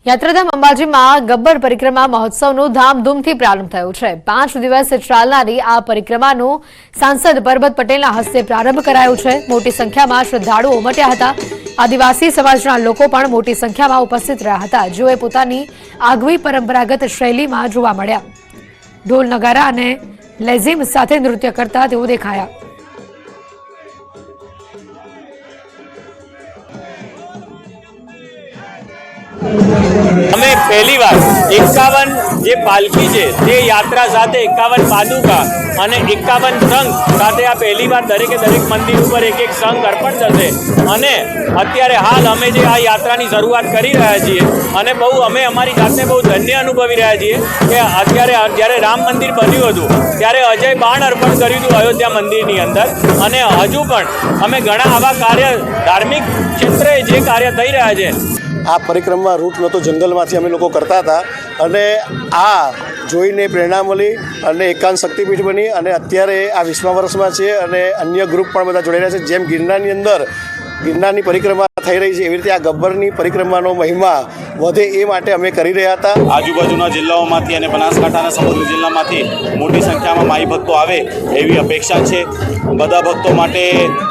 યાત્રાધામ અંબાજીમાં ગબ્બર પરિક્રમા મહોત્સવનો ધામધૂમથી પ્રારંભ થયો છે। 5 દિવસ ચાલનારી આ પરિક્રમાનો સાંસદ પરબત પટેલના હસ્તે પ્રારંભ કરાયો છે। મોટી સંખ્યામાં શ્રદ્ધાળુઓ ઉમટ્યા હતા। આદિવાસી સમાજના લોકો પણ મોટી સંખ્યામાં ઉપસ્થિત રહ્યા હતા, જેઓએ પોતાની આગવી પરંપરાગત શૈલીમાં જોવા મળ્યા। ઢોલ નગારા અને લેઝિમ સાથે નૃત્ય કરતા તેઓ દેખાયા। અમે પહેલી વાર 51 જે પાલકી છે તે યાત્રા સાથે 51 પાદુકા અને 51 સંઘ સાથે આ પહેલી વાર દરેકે દરેક મંદિર ઉપર એક સંઘ અર્પણ થશે। અને અત્યારે હાલ અમે જે આ યાત્રાની શરૂઆત કરી રહ્યા છીએ અને અમે અમારી જાતને બહુ ધન્ય અનુભવી રહ્યા છીએ કે અત્યારે જ્યારે રામ મંદિર બન્યું હતું ત્યારે અજય બાણ અર્પણ કર્યું હતું અયોધ્યા મંદિરની અંદર, અને હજુ પણ અમે ઘણા આવા કાર્ય ધાર્મિક ક્ષેત્રે જે કાર્ય થઈ રહ્યા છે। આ પરિક્રમા રૂટ નહોતો, જંગલમાંથી અમે લોકો કરતા હતા અને આ જોઈને પ્રેરણા મળી અને એકાંત શક્તિપીઠ બની અને અત્યારે આ 20મા વર્ષમાં છે અને અન્ય ગ્રુપ પણ બધા જોડાયેલા છે। જેમ ગિરનારની અંદર ગિરનારની પરિક્રમા થઈ રહી છે, એવી રીતે આ ગબ્બરની પરિક્રમાનો મહિમા વધે એ માટે અમે કરી રહ્યા હતા। આજુબાજુના જિલ્લાઓમાંથી અને બનાસકાંઠાના સમગ્ર જિલ્લામાંથી મોટી સંખ્યામાં માઈ ભક્તો આવે એવી અપેક્ષા છે। બધા ભક્તો માટે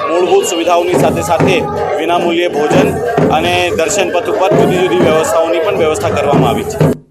મૂળભૂત સુવિધાઓની સાથે સાથે વિનામૂલ્યે ભોજન અને દર્શન પથ ઉપર જુદી જુદી વ્યવસ્થાઓની પણ વ્યવસ્થા કરવામાં આવી છે।